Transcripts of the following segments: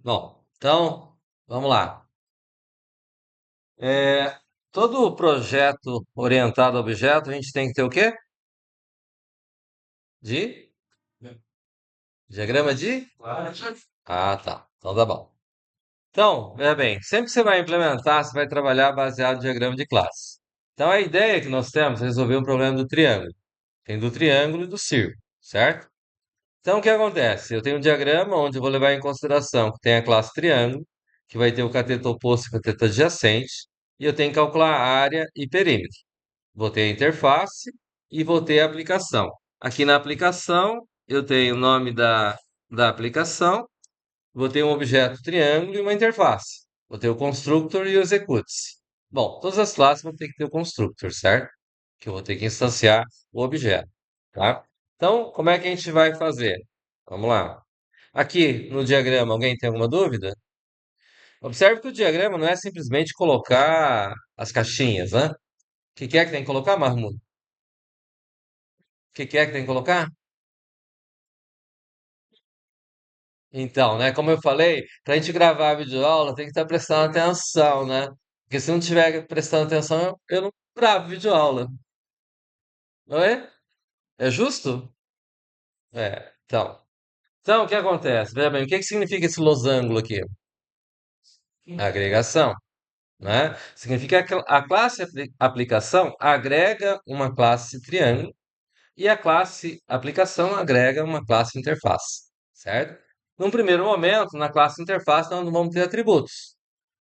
Bom, então, vamos lá. É, todo projeto orientado a objeto, a gente tem que ter o quê? De diagrama de? Ah, tá. Então tá bom. Então, veja bem, sempre que você vai implementar, você vai trabalhar baseado em diagrama de classe. Então, a ideia que nós temos é resolver um problema do triângulo. Tem do triângulo e do círculo, certo? Então, o que acontece? Eu tenho um diagrama onde eu vou levar em consideração que tem a classe triângulo, que vai ter o cateto oposto e o cateto adjacente, e eu tenho que calcular a área e perímetro. Vou ter a interface e vou ter a aplicação. Aqui na aplicação, eu tenho o nome da aplicação, vou ter um objeto triângulo e uma interface. Vou ter o constructor e o executes. Bom, todas as classes vão ter que ter o constructor, certo? Que eu vou ter que instanciar o objeto, tá? Então, como é que a gente vai fazer? Vamos lá. Aqui no diagrama, alguém tem alguma dúvida? Observe que o diagrama não é simplesmente colocar as caixinhas, né? O que é que tem que colocar, Mahmoud? O que é que tem que colocar? Então, né? Como eu falei, para a gente gravar a videoaula, tem que estar prestando atenção, né? Porque se não estiver prestando atenção, eu não gravo videoaula. Não é? É justo? É. Então, o que acontece? Veja bem, o que significa esse losango aqui? Agregação, né? Significa que a classe aplicação agrega uma classe triângulo e a classe aplicação agrega uma classe interface, certo? Num primeiro momento, na classe interface, nós não vamos ter atributos.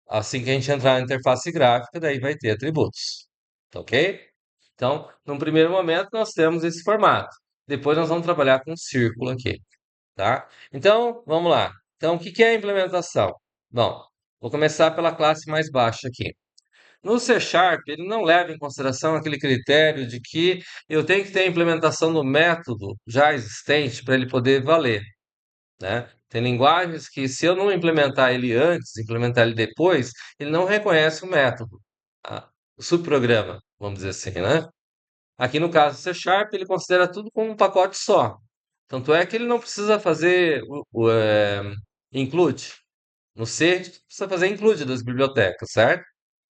Assim que a gente entrar na interface gráfica, daí vai ter atributos. Tá ok? Então, num primeiro momento, nós temos esse formato. Depois nós vamos trabalhar com um círculo aqui, tá? Então, vamos lá. Então, o que que é a implementação? Bom, vou começar pela classe mais baixa aqui. No C Sharp, ele não leva em consideração aquele critério de que eu tenho que ter a implementação do método já existente para ele poder valer, né? Tem linguagens que, se eu não implementar ele antes, implementar ele depois, ele não reconhece o método, o subprograma, vamos dizer assim, né? Aqui no caso do C Sharp, ele considera tudo como um pacote só. Tanto é que ele não precisa fazer include. No C, a gente precisa fazer include das bibliotecas, certo?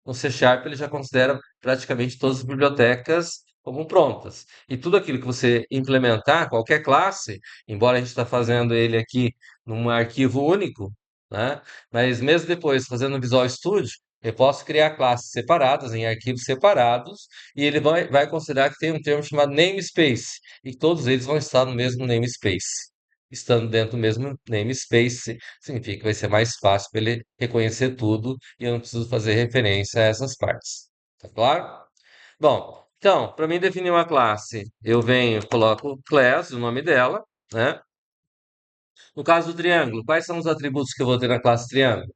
No C Sharp, ele já considera praticamente todas as bibliotecas como prontas. E tudo aquilo que você implementar, qualquer classe, embora a gente está fazendo ele aqui num arquivo único, né? Mas mesmo depois, fazendo no Visual Studio, eu posso criar classes separadas, em arquivos separados, e ele vai considerar que tem um termo chamado namespace, e todos eles vão estar no mesmo namespace. Estando dentro do mesmo namespace, significa que vai ser mais fácil para ele reconhecer tudo e eu não preciso fazer referência a essas partes. Tá claro? Bom, então, para mim definir uma classe, eu venho, coloco class, o nome dela, né? No caso do triângulo, quais são os atributos que eu vou ter na classe triângulo?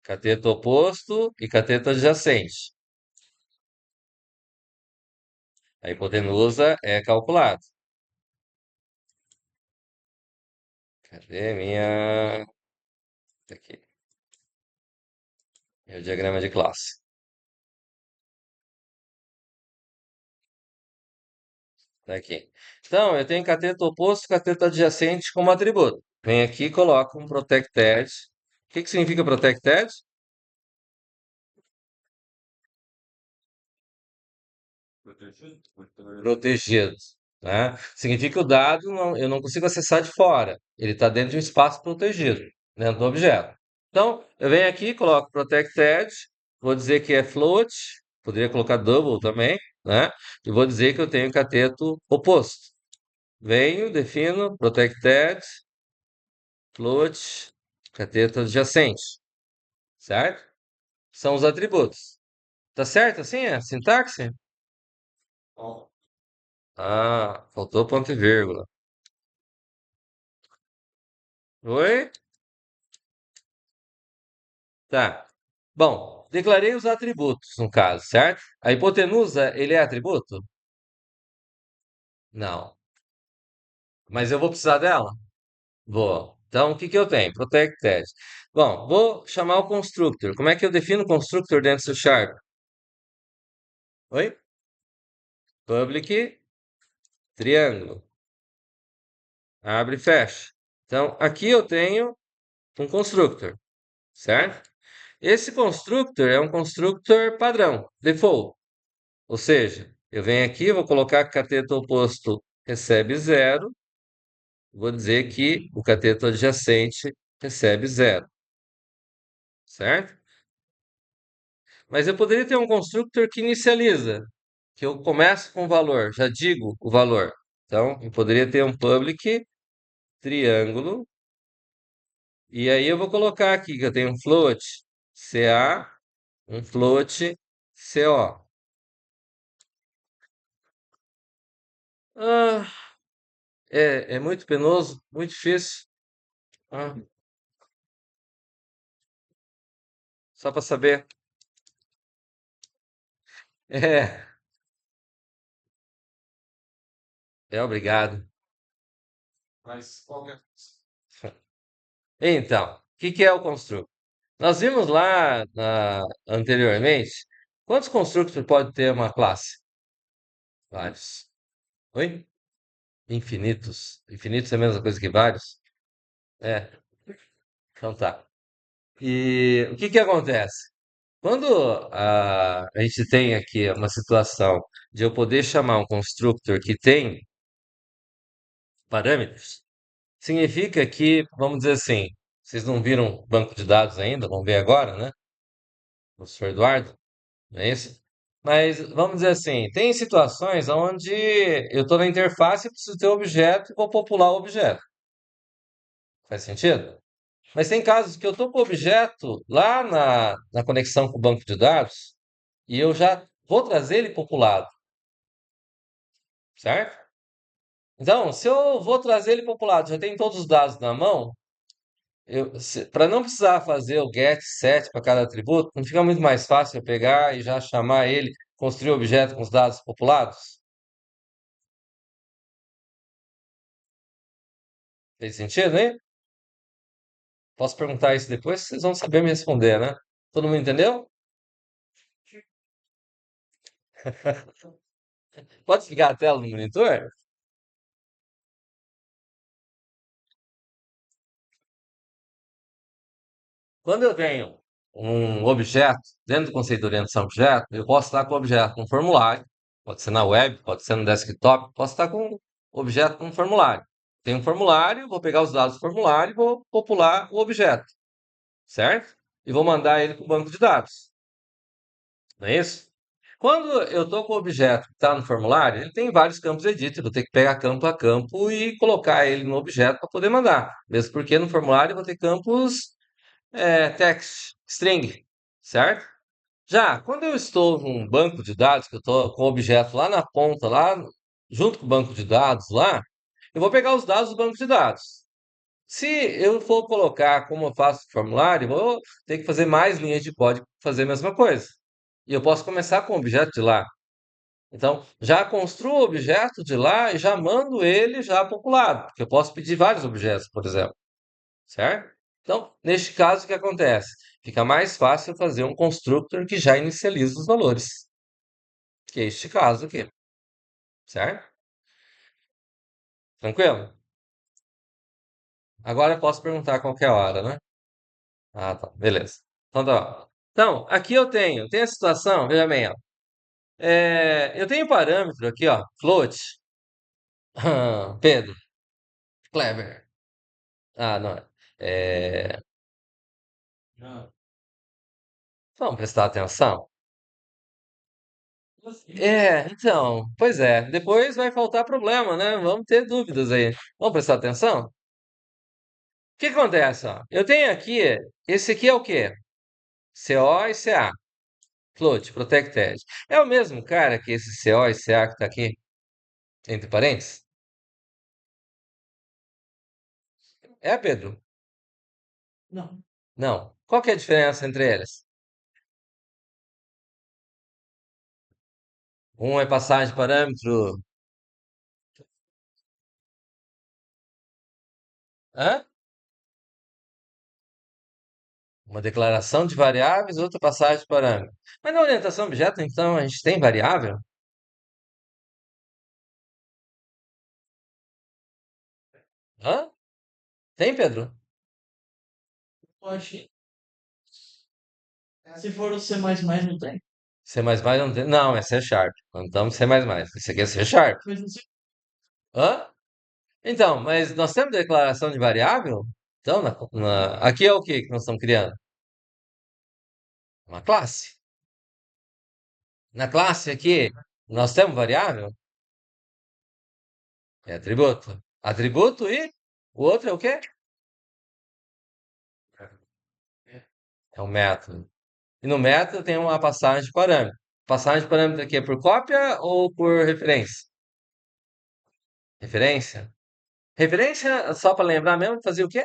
Cateto oposto e cateto adjacente. A hipotenusa é calculada. Cadê minha... Tá aqui. Meu diagrama de classe. Tá aqui. Então, eu tenho cateto oposto e cateto adjacente como atributo. Vem aqui e coloco um protected. O que que significa protected? Protegido, né? Significa que o dado eu não consigo acessar de fora. Ele está dentro de um espaço protegido, dentro do objeto. Então, eu venho aqui, coloco protected, vou dizer que é float, poderia colocar double também, né? E vou dizer que eu tenho cateto oposto. Venho, defino protected, float, cateto adjacente, certo? São os atributos. Tá certo assim a sintaxe? Ah, faltou ponto e vírgula. Oi? Tá. Bom, declarei os atributos, no caso, certo? A hipotenusa, ele é atributo? Não. Mas eu vou precisar dela? Vou. Então, o que que eu tenho? Protected. Bom, vou chamar o constructor. Como é que eu defino o constructor dentro do Sharp? Oi? Public triângulo. abre e fecha. Então, aqui eu tenho um constructor, certo? Esse constructor é um constructor padrão, default. Ou seja, eu venho aqui, vou colocar que cateto oposto recebe zero, vou dizer que o cateto adjacente recebe zero, certo? Mas eu poderia ter um constructor que inicializa, que eu começo com o valor, já digo o valor. Então, eu poderia ter um public triângulo, e aí eu vou colocar aqui que eu tenho um float CA, um float CO. Ah, é muito penoso, muito difícil. Ah, só para saber. É, obrigado. Então, o que que é o construto? Nós vimos lá anteriormente, quantos construtos pode ter uma classe? Vários. Oi? Infinitos. Infinitos é a mesma coisa que vários? É, então tá. E o que que acontece? Quando a gente tem aqui uma situação de eu poder chamar um constructor que tem parâmetros, significa que, vamos dizer assim, vocês não viram o banco de dados ainda, vão ver agora, né? Professor Eduardo, não é isso? Mas vamos dizer assim, tem situações onde eu estou na interface e preciso ter o objeto e vou popular o objeto. Faz sentido? Mas tem casos que eu estou com o objeto lá na conexão com o banco de dados e eu já vou trazer ele populado, certo? Então, se eu vou trazer ele populado, já tem todos os dados na mão, para não precisar fazer o get, set para cada atributo, não fica muito mais fácil eu pegar e já chamar ele, construir o objeto com os dados populados? Fez sentido, hein? Posso perguntar isso depois, vocês vão saber me responder, né? Todo mundo entendeu? Pode desligar a tela do monitor? Quando eu tenho um objeto, dentro do conceito de orientação a objeto, eu posso estar com o objeto num formulário, pode ser na web, pode ser no desktop, posso estar com o objeto num formulário. Tem um formulário, vou pegar os dados do formulário e vou popular o objeto, certo? E vou mandar ele para o banco de dados, não é isso? Quando eu estou com o objeto que está no formulário, ele tem vários campos edit, eu vou ter que pegar campo a campo e colocar ele no objeto para poder mandar. Mesmo porque no formulário eu vou ter campos text, string, certo? Já, quando eu estou num banco de dados, que eu estou com o objeto lá na ponta, junto com o banco de dados lá, eu vou pegar os dados do banco de dados. Se eu for colocar como eu faço o formulário, eu vou ter que fazer mais linhas de código para fazer a mesma coisa. E eu posso começar com o objeto de lá. Então, já construo o objeto de lá e já mando ele já populado, porque eu posso pedir vários objetos, por exemplo, certo? Então, neste caso, o que acontece? Fica mais fácil fazer um constructor que já inicializa os valores, que é este caso aqui, certo? Tranquilo? Agora eu posso perguntar a qualquer hora, né? Ah, tá, beleza. Então, tá. Então, aqui eu tenho a situação, veja bem, ó. Eu tenho parâmetro aqui, ó, float. Pedro, clever. Ah, não. É, vamos prestar atenção. Então, pois é, depois vai faltar problema, né? Vamos ter dúvidas aí. Vamos prestar atenção? O que acontece, ó? Eu tenho aqui, esse aqui é o quê? CO e CA. Float, Protected. É o mesmo cara que esse CO e CA que tá aqui, entre parênteses? É, Pedro? Não. Qual que é a diferença entre eles? Um é passagem de parâmetro. Hã? Uma declaração de variáveis, outra passagem de parâmetro. Mas na orientação a objeto, então, a gente tem variável? Hã? Tem, Pedro? Pode. Se for o C++, não tem. C++ não tem. Não, é C Sharp. Então, C++. Isso aqui é C Sharp. Mas não sei. Hã? Então, mas nós temos declaração de variável? Então, aqui é o que nós estamos criando? Uma classe. Na classe aqui, nós temos variável? É atributo. Atributo e o outro é o quê? É um método. E no método tem uma passagem de parâmetro. Passagem de parâmetro aqui é por cópia ou por referência? Referência? Referência, só para lembrar mesmo, fazia o quê?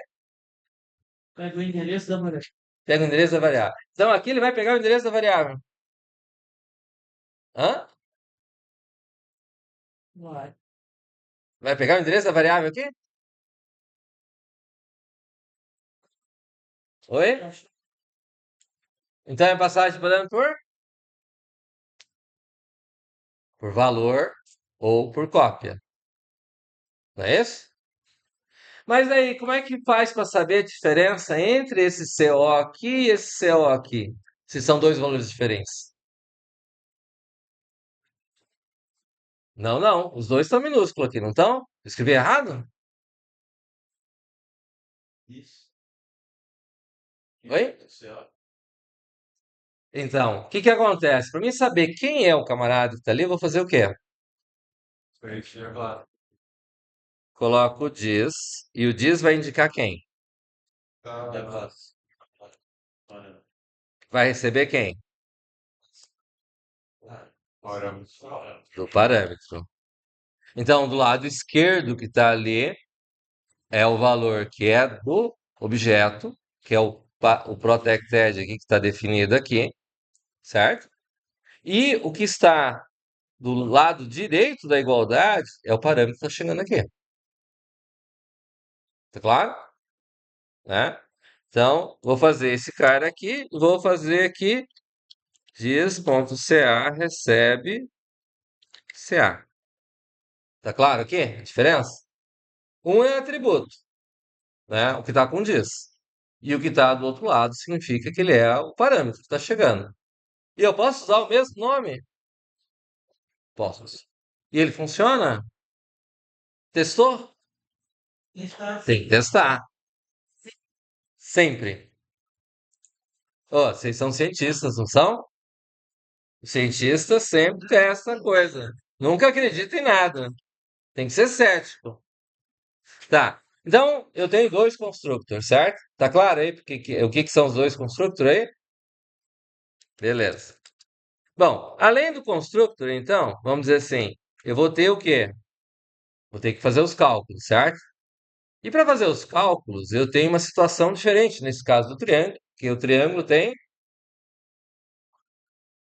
Pega o endereço da variável. Pega o endereço da variável. Então aqui ele vai pegar o endereço da variável. Hã? Vai. Vai pegar o endereço da variável aqui? Oi? Então é passagem de parâmetro por valor ou por cópia. Não é isso? Mas aí, como é que faz para saber a diferença entre esse CO aqui e esse CO aqui? Se são dois valores diferentes. Não, não. Os dois estão minúsculos aqui, não estão? Escrevi errado? Isso. Oi? Então, o que que acontece? Para mim saber quem é o camarada que está ali, eu vou fazer o quê? Coloco o diz e o diz vai indicar quem? Vai receber quem? Do parâmetro. Então, do lado esquerdo que está ali é o valor que é do objeto, que é o protected aqui que está definido aqui, certo? E o que está do lado direito da igualdade é o parâmetro que está chegando aqui. Tá claro? Né? Então, vou fazer esse cara aqui, vou fazer aqui diz.ca recebe CA. Tá claro aqui a diferença? Um é atributo, né? O que está com diz. E o que está do outro lado significa que ele é o parâmetro que está chegando. E eu posso usar o mesmo nome? Posso. E ele funciona? Testou? Tem que testar. Sempre. Ó, vocês são cientistas, não são? O cientista sempre testa a coisa. Nunca acredita em nada. Tem que ser cético. Tá. Então, eu tenho dois constructors, certo? Tá claro aí o que que são os dois constructors aí? Beleza. Bom, além do constructor, então, vamos dizer assim, eu vou ter o quê? Vou ter que fazer os cálculos, certo? E para fazer os cálculos, eu tenho uma situação diferente nesse caso do triângulo, que o triângulo tem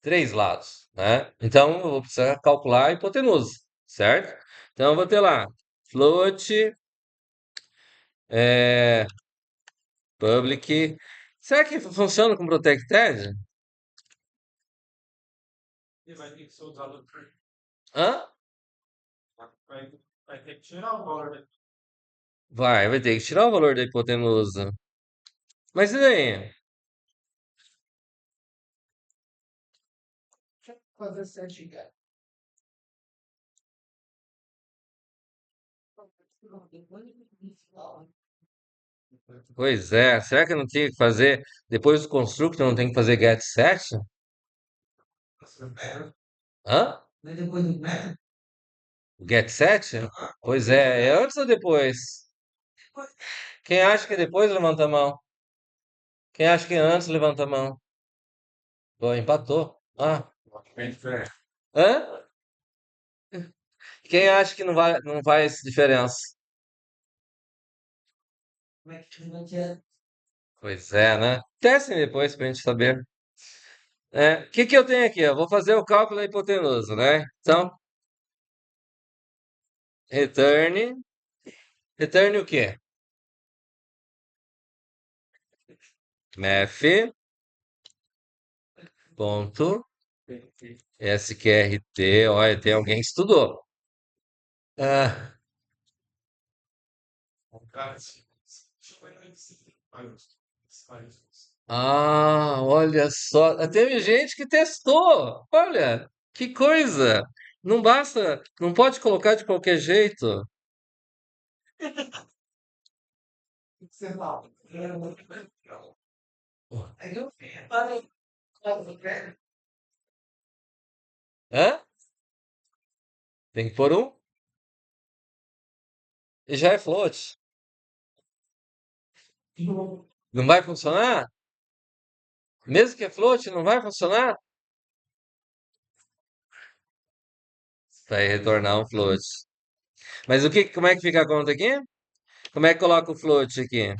três lados, né? Então, eu vou precisar calcular a hipotenusa, certo? Então, eu vou ter lá float, é, public. Será que funciona com protected? Hã? Vai ter que tirar o valor da hipotenusa. Mas e daí? Pois é, será que eu não tinha que fazer, depois do constructor, não tem que fazer get set? Hã? Get set? Pois é antes ou depois? Quem acha que é depois, levanta a mão. Quem acha que é antes, levanta a mão. Pô, empatou. Ah, hã? Quem acha que não faz diferença? Pois é, né? Testem depois pra gente saber. O que que eu tenho aqui? Eu vou fazer o cálculo da hipotenusa, né? Então, return. Return o quê? Math. Ponto. SQRT. Olha, tem alguém que estudou. Ah, Ah, olha só. Teve gente que testou. Olha, que coisa. Não basta, não pode colocar de qualquer jeito. Hã? Tem que pôr um e já é float. Não vai funcionar? Mesmo que é float, não vai funcionar? Vai retornar um float. Mas como é que fica a conta aqui? Como é que coloca o float aqui?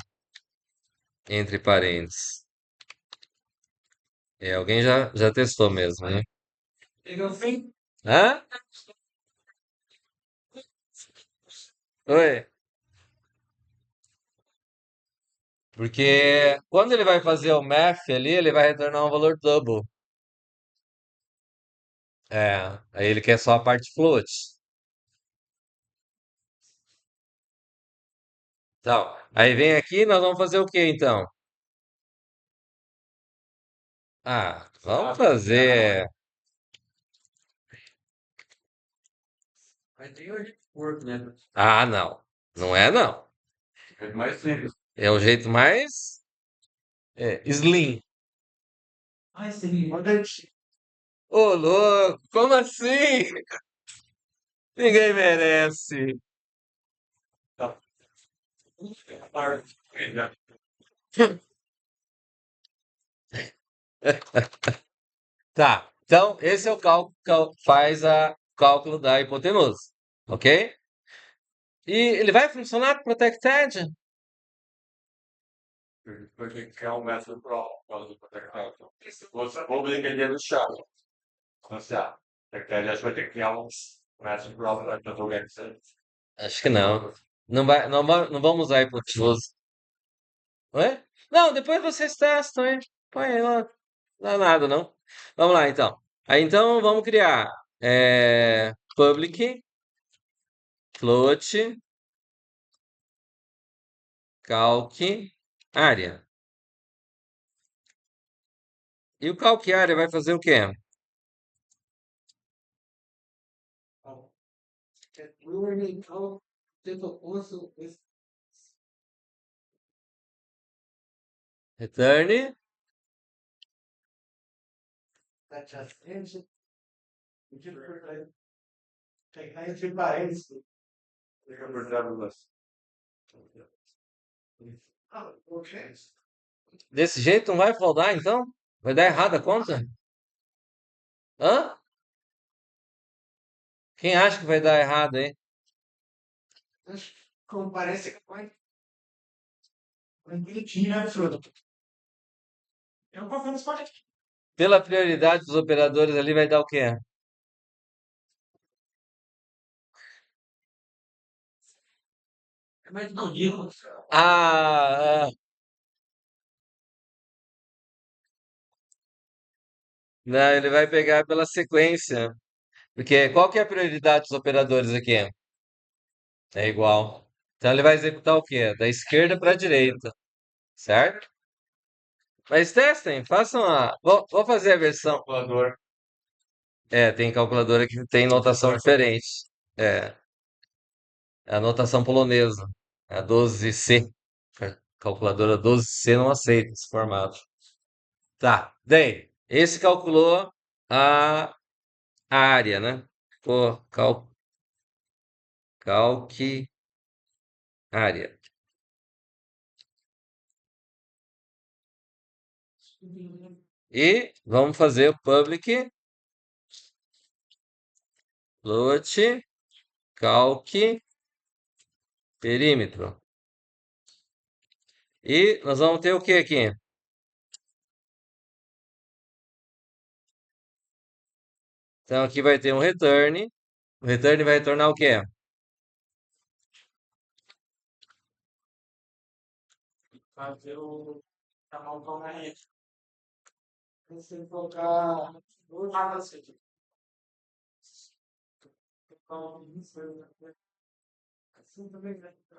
Entre parênteses. É, alguém já testou mesmo, né? Hã? Oi. Porque quando ele vai fazer o math ali, ele vai retornar um valor double. É, aí ele quer só a parte float. Então, aí vem aqui, nós vamos fazer o que então? Ah, vamos fazer. Ah, não. Não é não. É o jeito mais slim. Ô, louco, como assim? Ninguém merece. Tá, então esse é o cálculo que faz a cálculo da hipotenusa, ok? E ele vai funcionar com o Protected? Acho que não. Não vamos usar hipotenusa. Ué? Não, depois vocês testam, hein? Põe aí lá. Não dá nada, não. Vamos lá, então. Aí, então, vamos criar public, float, calc, área. E o calc área vai fazer o quê? Return. Desse jeito não vai flodar, então? Vai dar errado a conta? Hã? Quem acha que vai dar errado, hein? Pela prioridade dos operadores ali vai dar o quê? Ah, não, ele vai pegar pela sequência. Porque qual que é a prioridade dos operadores aqui? É igual. Então ele vai executar o quê? Da esquerda para a direita, certo? Mas testem, façam a. Vou fazer a versão. Tem calculadora que tem notação diferente. É, é a notação polonesa. A 12C. Calculadora 12C não aceita esse formato. Tá, daí, esse calculou a área, né? Pô, calque área. E vamos fazer o public float calque perímetro. E nós vamos ter o que aqui? Então aqui vai ter um return. O return vai retornar o quê?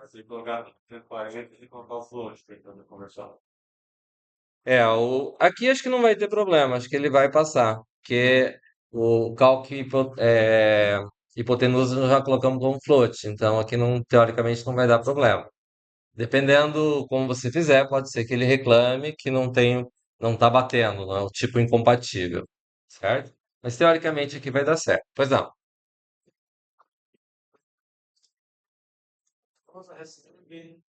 Se colocar temporalmente e colocar o float tentando conversar. Aqui acho que não vai ter problema, acho que ele vai passar, porque o hipotenusa nós já colocamos como float, então aqui não, teoricamente não vai dar problema. Dependendo como você fizer, pode ser que ele reclame que não tá batendo, não é o tipo incompatível, certo? Mas teoricamente aqui vai dar certo. Pois não. Vamos receber,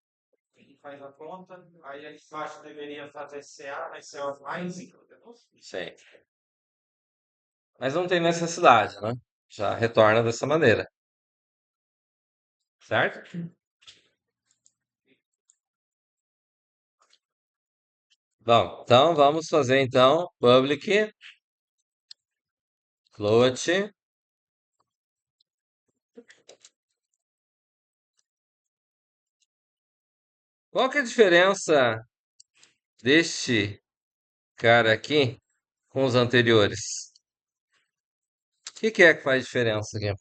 ele faz a conta, aí ali embaixo deveria fazer CA, mas CA mais, entendeu? Sim. Mas não tem necessidade, né? Já retorna dessa maneira, certo? Bom, então vamos fazer então public float. Qual que é a diferença deste cara aqui com os anteriores? O que que é que faz diferença aqui?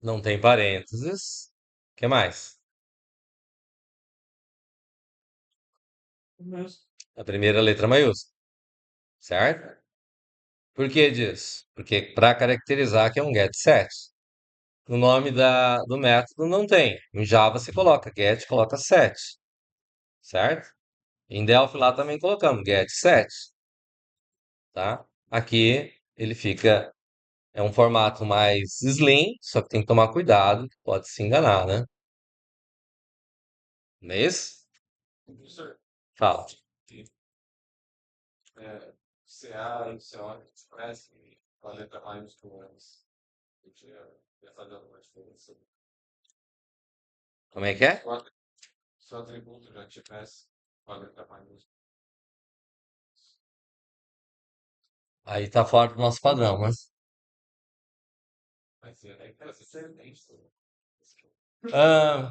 Não tem parênteses. O que mais? Mas, A primeira letra maiúscula, certo? Por que disso? Porque para caracterizar que é um getSet. No nome do método não tem. Em Java você coloca get, coloca set, certo? Em Delphi lá também colocamos getSet, tá? Aqui ele fica, é um formato mais slim, só que tem que tomar cuidado, que pode se enganar, né? Não é isso? professor, Fala. CA e CO, parece que a letra maiúscula antes. Ia fazer alguma diferença. Como é que é? Se o atributo já tivesse com a letra maiúscula. Aí tá fora do nosso padrão, mas. Mas aí você entende tudo.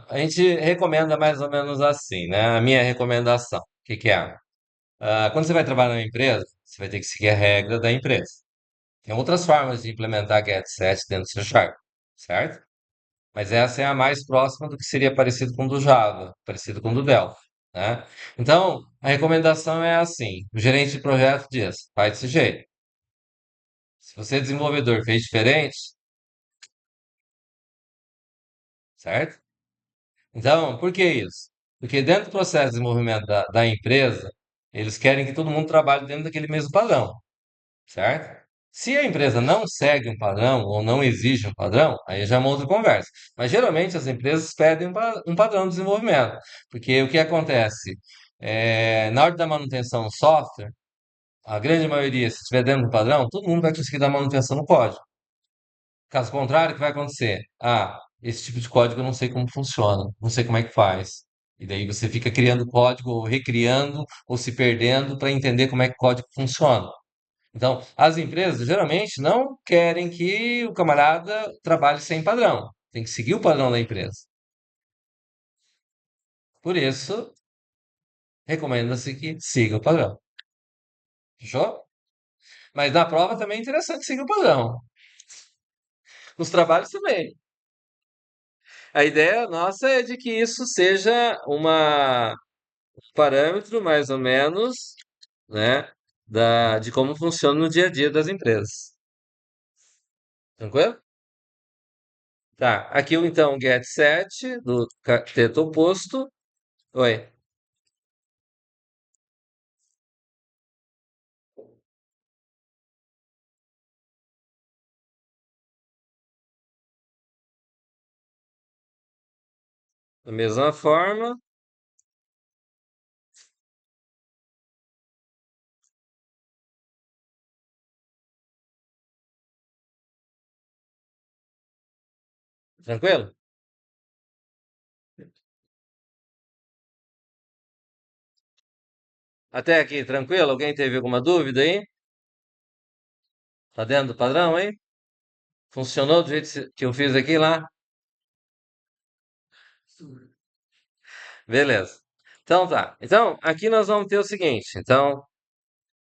A gente recomenda mais ou menos assim, né? A minha recomendação. O que que é? Quando você vai trabalhar na empresa, você vai ter que seguir a regra da empresa. Tem outras formas de implementar GetSet dentro do C Sharp, certo? Mas essa é a mais próxima do que seria parecido com o do Java, parecido com o do Delphi, né? Então, a recomendação é assim: o gerente de projeto diz, faz desse jeito. Se você, desenvolvedor, fez diferente, certo? Então, por que isso? Porque dentro do processo de desenvolvimento da empresa, eles querem que todo mundo trabalhe dentro daquele mesmo padrão, certo? Se a empresa não segue um padrão ou não exige um padrão, aí já é uma outra conversa. Mas geralmente as empresas pedem um padrão de desenvolvimento, porque o que acontece? Na hora da manutenção do software, a grande maioria, se estiver dentro do padrão, todo mundo vai conseguir dar manutenção no código. Caso contrário, o que vai acontecer? Esse tipo de código eu não sei como funciona, não sei como é que faz. E daí você fica criando código, ou recriando, ou se perdendo para entender como é que o código funciona. Então, as empresas geralmente não querem que o camarada trabalhe sem padrão. Tem que seguir o padrão da empresa. Por isso, recomenda-se que siga o padrão. Fechou? Mas na prova também é interessante seguir o padrão. Nos trabalhos também. A ideia nossa é de que isso seja um parâmetro, mais ou menos, né, de como funciona no dia a dia das empresas. Tranquilo? Tá, aqui então o get set do cateto oposto. Oi, da mesma forma, tranquilo? Até aqui, tranquilo? Alguém teve alguma dúvida aí? Tá dentro do padrão, hein? Funcionou do jeito que eu fiz aqui lá? Beleza. Então tá. Então, aqui nós vamos ter o seguinte. Então,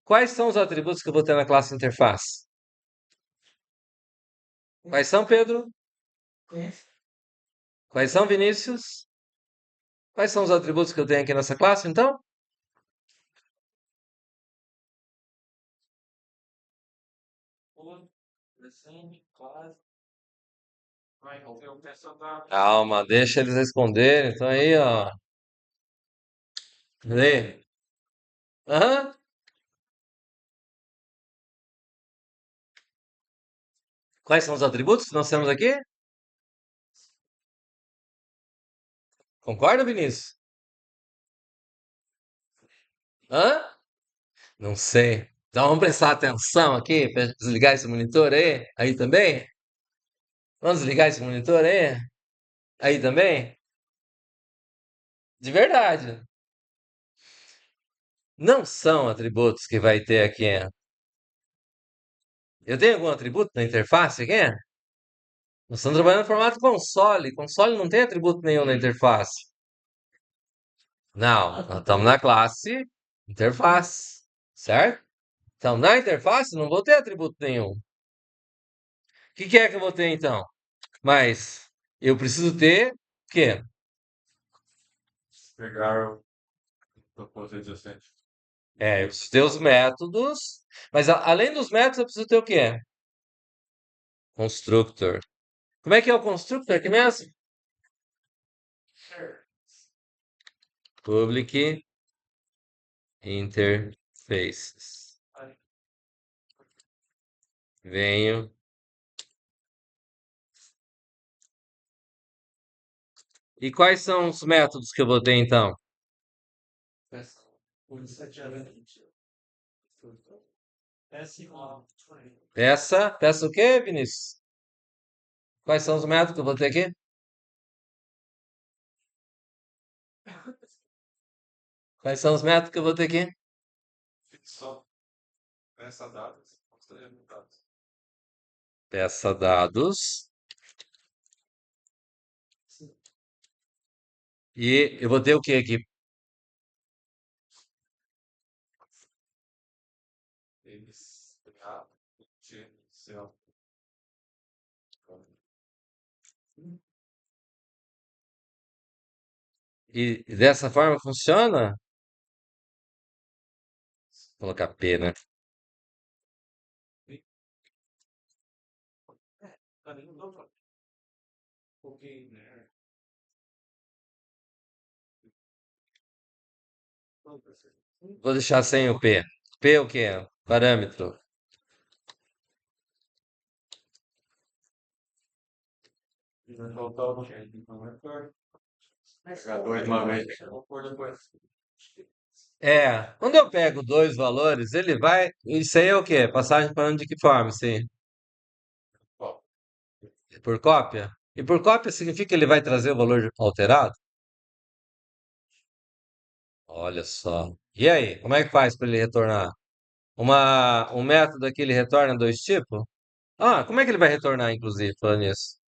quais são os atributos que eu vou ter na classe interface? Quais são, Pedro? Quais são, Vinícius? Quais são os atributos que eu tenho aqui nessa classe, então? Vai, então eu peço a dar. Calma, deixa eles responderem. Então aí, ó. Lê. Aham. Quais são os atributos que nós temos aqui? Concorda, Vinícius? Hã? Não sei. Então vamos prestar atenção aqui para desligar esse monitor aí. Aí também? Vamos desligar esse monitor aí? Aí também? De verdade. Não são atributos que vai ter aqui. Eu tenho algum atributo na interface aqui? Nós estamos trabalhando no formato console. Console não tem atributo nenhum na interface. Não, nós estamos na classe interface, certo? Então, na interface não vou ter atributo nenhum. O que é que eu vou ter então? Mas eu preciso ter o quê? Pegar o propósito adjacente. Eu preciso ter os métodos, mas além dos métodos eu preciso ter o quê? Constructor. Como é que é o constructor aqui mesmo? Public interfaces. Venho. E quais são os métodos que eu vou ter então? Peça o quê, Vinícius? Quais são os métodos que eu vou ter aqui? Quais são os métodos que eu vou ter aqui? Só peça dados, mostra resultados. Peça dados. E eu vou ter o que aqui? Eles pegar, céu. E dessa forma funciona? Vou colocar P, né? Ali não dá pra. Um pouquinho, né? Vou deixar sem o P. P o quê? Parâmetro. E vai faltar o quê? Então é por. Pegar dois de uma vez. Vou pôr depois. Quando eu pego dois valores, ele vai. Isso aí é o quê? Passagem para de que forma? Sim. Bom, Por cópia? E por cópia significa que ele vai trazer o valor alterado? Olha só. E aí, como é que faz para ele retornar? Um método aqui ele retorna dois tipos? Ah, como é que ele vai retornar, inclusive, falando nisso?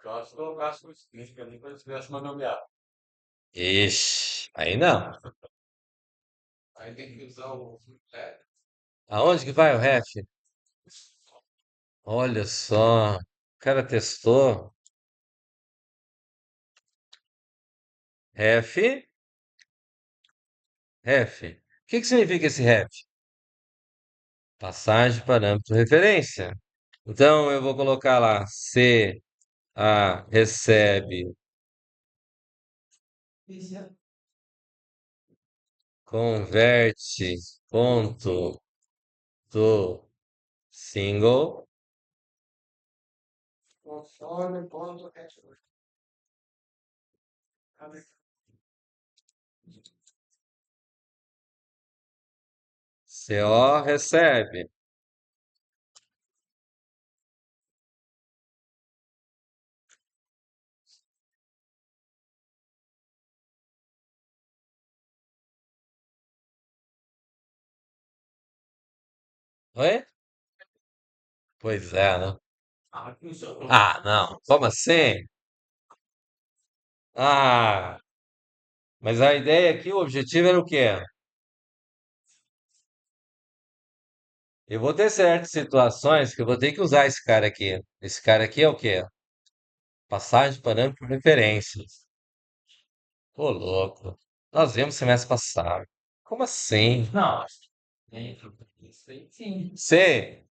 só se colocasse o string ali para eles tivessem uma nomeada. Ixi, aí não. Aí tem que usar o flat. Aonde que vai o ref? Olha só. O cara testou. Ref, ref. O que significa esse ref? Passagem, parâmetro, referência. Então eu vou colocar lá C A recebe converte ponto do single Conforme quando é. CO recebe. Oi? Pois é, né? Ah, não. Como assim? Ah, mas a ideia aqui, o objetivo era o quê? Eu vou ter certas situações que eu vou ter que usar esse cara aqui. Esse cara aqui é o quê? Passagem de parâmetro por referência. Ô, louco. Nós vimos semestre passado. Como assim? Não. Sim. Sim.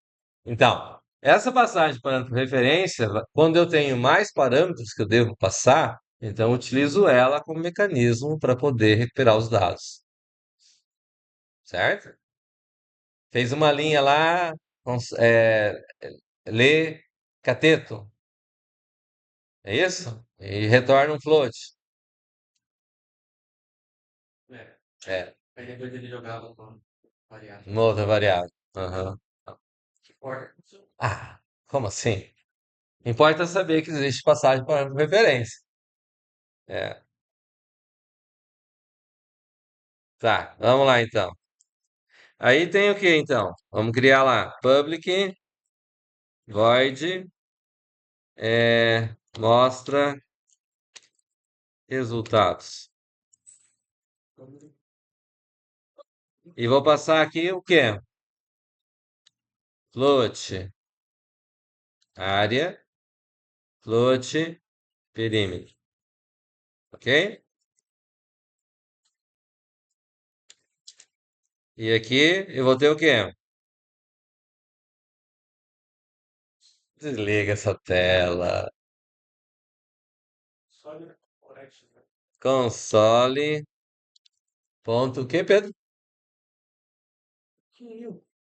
Então, essa passagem de parâmetro por referência, quando eu tenho mais parâmetros que eu devo passar, então eu utilizo ela como mecanismo para poder recuperar os dados. Certo? Fez uma linha lá, lê cateto, é isso? E retorna um float. É, uma outra variável. Aham. Ah, como assim? Importa saber que existe passagem para referência. É, tá, vamos lá então. Aí tem o que então? Vamos criar lá public void mostra resultados. E vou passar aqui o quê? Float área, float perímetro. Ok? E aqui eu vou ter o quê? Desliga essa tela. Console. Ponto. O que, Pedro?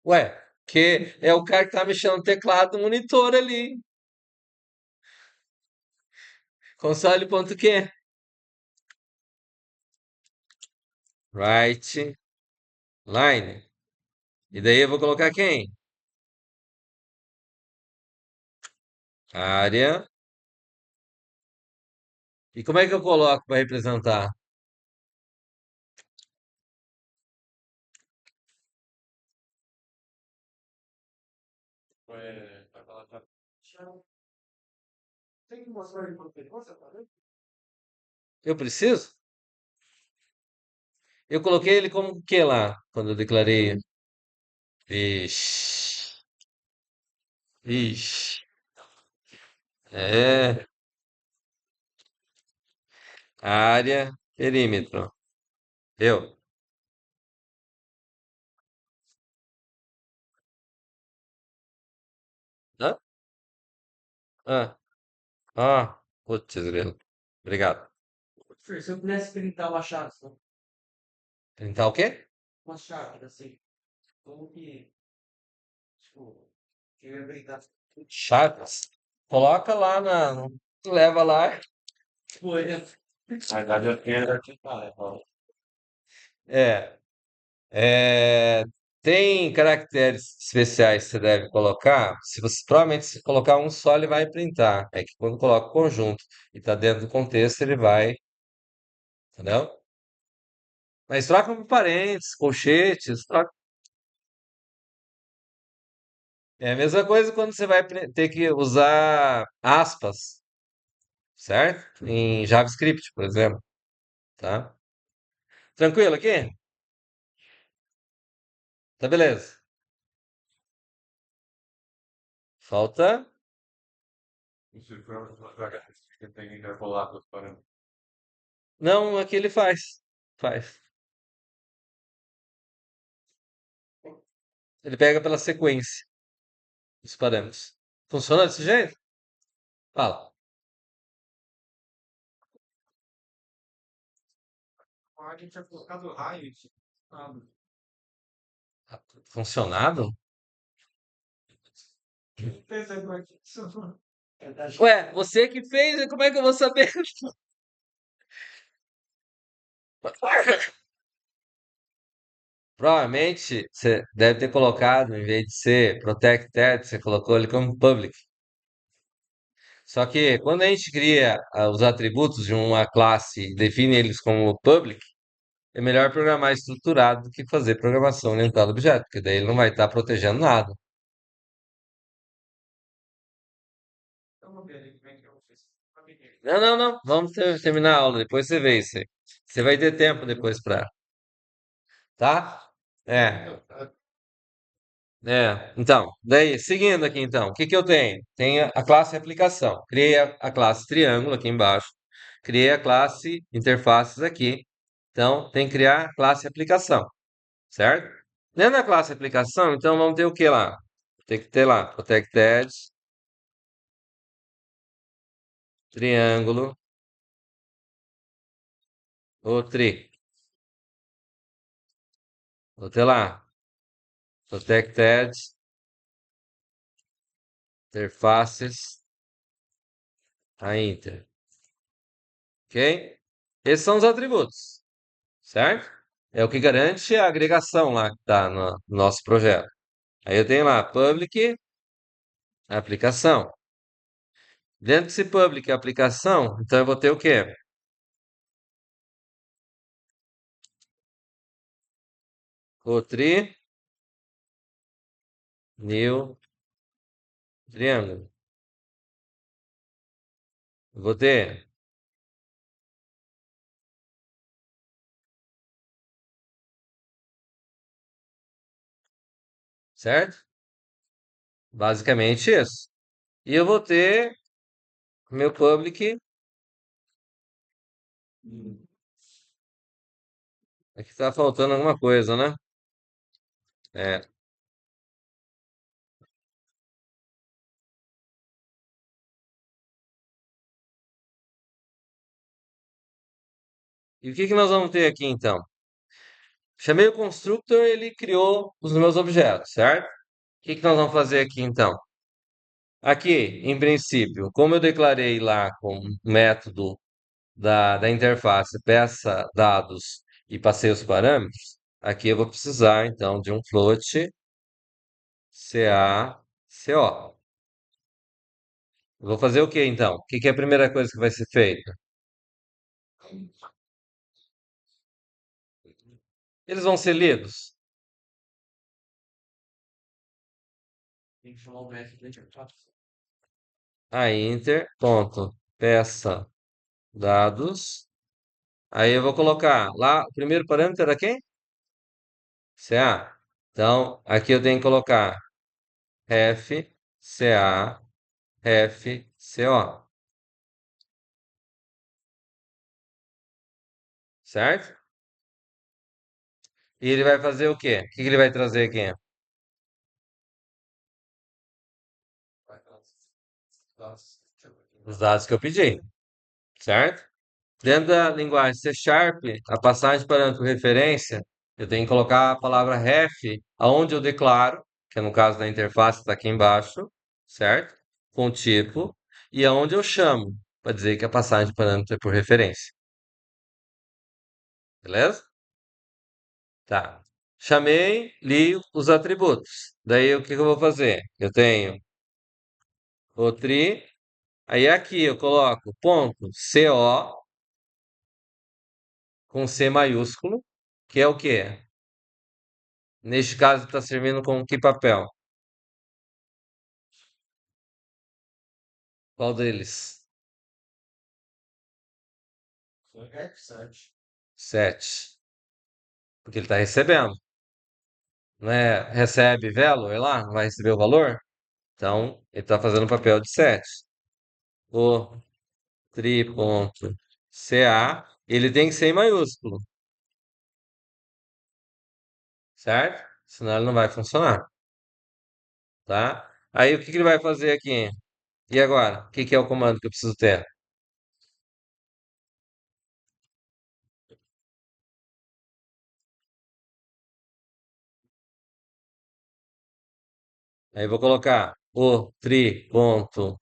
Ué, que é o cara que tá mexendo no teclado do monitor ali. Console. Ponto o quê? Right line. E daí eu vou colocar quem? Área. E como é que eu coloco para representar? Eu preciso? Eu coloquei ele como o que lá, quando eu declarei? Ixi, ixi. É, área, perímetro. Eu. Hã? Ah, putz, grilo. Obrigado. Se eu pudesse printar uma chave, printar o quê? Uma chave, assim. Como que, tipo, eu ia printar. Chaves? Coloca lá leva lá. Foi. Na verdade, eu quero articular, né, Paulo? É, é, tem caracteres especiais que você deve colocar. Se você provavelmente se colocar um só, ele vai printar. É que quando coloca o conjunto e está dentro do contexto, ele vai, entendeu? Mas troca por parênteses, colchetes, troca. É a mesma coisa quando você vai ter que usar aspas, certo? Em JavaScript, por exemplo, tá? Tranquilo aqui? Tá beleza. Falta. Não, aqui ele faz. Faz. Ele pega pela sequência dos parâmetros. Funciona desse jeito? Fala. A gente tinha colocado raio e funcionado? Ué, você que fez, como é que eu vou saber? Provavelmente você deve ter colocado, em vez de ser protected, você colocou ele como public. Só que quando a gente cria os atributos de uma classe e define eles como public, é melhor programar estruturado do que fazer programação orientada a objeto, porque daí ele não vai estar protegendo nada. Não, não, não. Vamos terminar a aula, depois você vê isso aí. Você vai ter tempo depois pra. Tá? É. Então, daí, seguindo aqui então, o que que eu tenho? Tenho a classe aplicação. Criei a classe triângulo aqui embaixo. Criei a classe interfaces aqui. Então, tem que criar a classe aplicação, certo? Dentro da classe aplicação, então, vamos ter o que lá? Tem que ter lá, protected, triângulo, ou tri. Vou ter lá, protected, interfaces, a inter. Ok? Esses são os atributos, certo? É o que garante a agregação lá que está no nosso projeto. Aí eu tenho lá public aplicação. Dentro desse public aplicação, então eu vou ter o quê? O tri, new, triângulo. Vou ter, certo? Basicamente isso. E eu vou ter meu public. Aqui está faltando alguma coisa, né? É. E o que que nós vamos ter aqui então? Chamei o constructor, ele criou os meus objetos, certo? O que que nós vamos fazer aqui então? Aqui, em princípio, como eu declarei lá com o método da interface peça dados e passei os parâmetros, aqui eu vou precisar então de um float CA, CO. Vou fazer o que então? O que que é a primeira coisa que vai ser feita? Eles vão ser lidos. Tem que chamar o método da interface. A inter, ponto, peça dados. Aí eu vou colocar lá, o primeiro parâmetro era quem? CA. Então, aqui eu tenho que colocar ref, CA, ref, CO, certo? E ele vai fazer o quê? O que que ele vai trazer aqui? Vai dar dados. Os dados que eu pedi, certo? Dentro da linguagem C Sharp, a passagem de parâmetro referência, eu tenho que colocar a palavra ref, aonde eu declaro, que é no caso da interface está aqui embaixo, certo? Com tipo, e aonde eu chamo, para dizer que a passagem de parâmetro é por referência. Beleza? Tá. Chamei, li os atributos. Daí o que que eu vou fazer? Eu tenho o tri, aí aqui eu coloco ponto CO com C maiúsculo, que é o quê? Neste caso está servindo como que papel? Qual deles? F7. 7. Porque ele está recebendo. Não é? Recebe valor lá, não vai receber o valor? Então, ele está fazendo o papel de 7. O tri.ca, ele tem que ser em maiúsculo, certo? Senão ele não vai funcionar, tá? Aí o que que ele vai fazer aqui? E agora? O que que é o comando que eu preciso ter? Aí eu vou colocar o tri.calc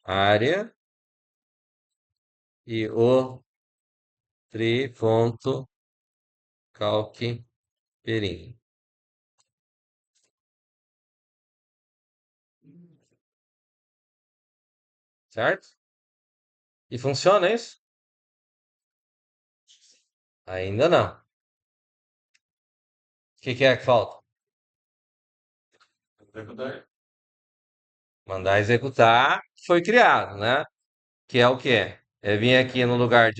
área e o tri.calc perim, certo? E funciona isso? Ainda não. O que é que falta? Executar. Mandar executar, foi criado, né? Que é o quê? É vir aqui no lugar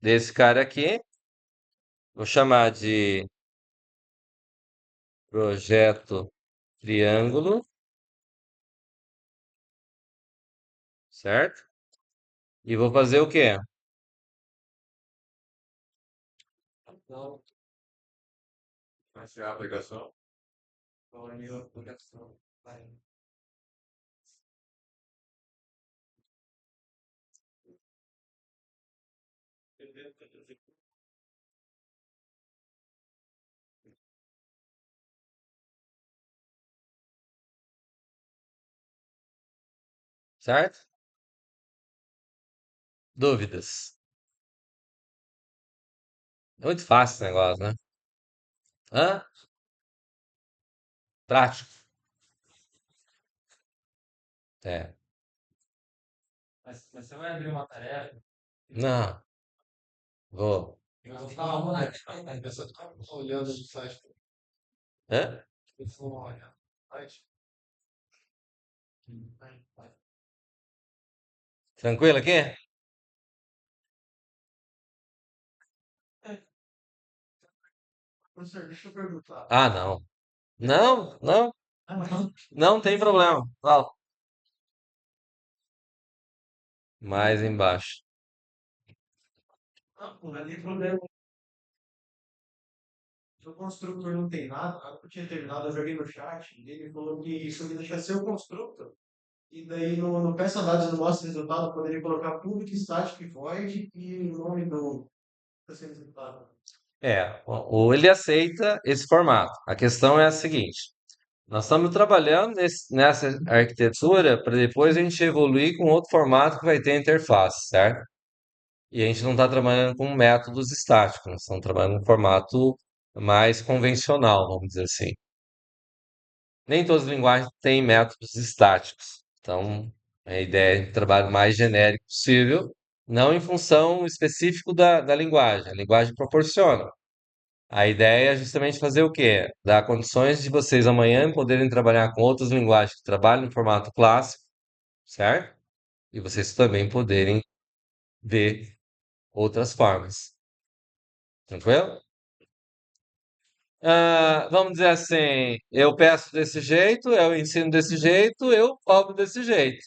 desse cara aqui, vou chamar de projeto triângulo, certo? E vou fazer o quê? Não, vai ser a aplicação. Então, a minha aplicação. Vai. Certo? Dúvidas? É muito fácil esse negócio, né? Hã? Prático. É. Mas você vai abrir uma tarefa. Não, vou. Eu vou falar uma. A pessoa está olhando no site. Hã? A pessoa olha no site. Vai. Tranquilo aqui? Professor, deixa eu perguntar. Ah, não. Não, não, Ah, não. não tem problema. Fala. Mais embaixo. Não tem problema. Se o construtor não tem nada, na hora que eu tinha terminado, eu joguei no chat. Ele falou que isso me deixa ser o construtor. E daí no personagem não mostra o resultado, eu poderia colocar public static void e o nome do sendo resultado. É, ou ele aceita esse formato. A questão é a seguinte: nós estamos trabalhando nessa arquitetura para depois a gente evoluir com outro formato que vai ter interface, certo? E a gente não está trabalhando com métodos estáticos, nós estamos trabalhando com um formato mais convencional, vamos dizer assim. Nem todas as linguagens têm métodos estáticos. Então, a ideia é um trabalho mais genérico possível, não em função específico da linguagem. A linguagem proporciona. A ideia é justamente fazer o quê? Dar condições de vocês amanhã poderem trabalhar com outras linguagens que trabalham no formato clássico, certo? E vocês também poderem ver outras formas. Tranquilo? Vamos dizer assim, eu peço desse jeito, eu ensino desse jeito, eu cobro desse jeito.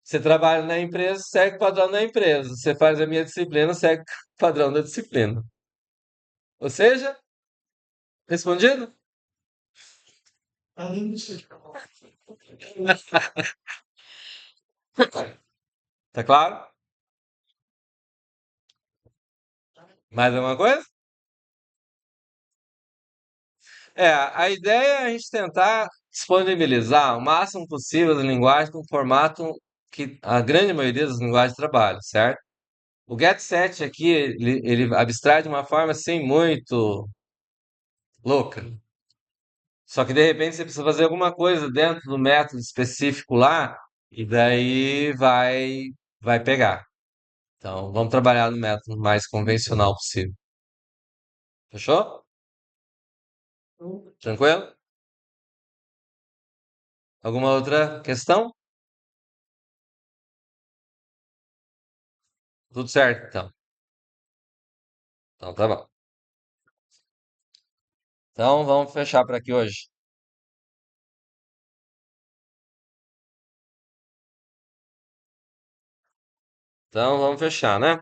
Você trabalha na empresa, segue o padrão da empresa. Você faz a minha disciplina, segue o padrão da disciplina. Ou seja, respondido? Além disso, Tá claro? Mais alguma coisa? A ideia é a gente tentar disponibilizar o máximo possível da linguagem com formato que a grande maioria das linguagens trabalha, certo? O GetSet aqui, ele abstrai de uma forma assim muito louca. Só que de repente você precisa fazer alguma coisa dentro do método específico lá, e daí vai pegar. Então, vamos trabalhar no método mais convencional possível. Fechou? Tranquilo? Alguma outra questão? Tudo certo, então. Então tá bom. Então vamos fechar por aqui hoje. Então vamos fechar, né?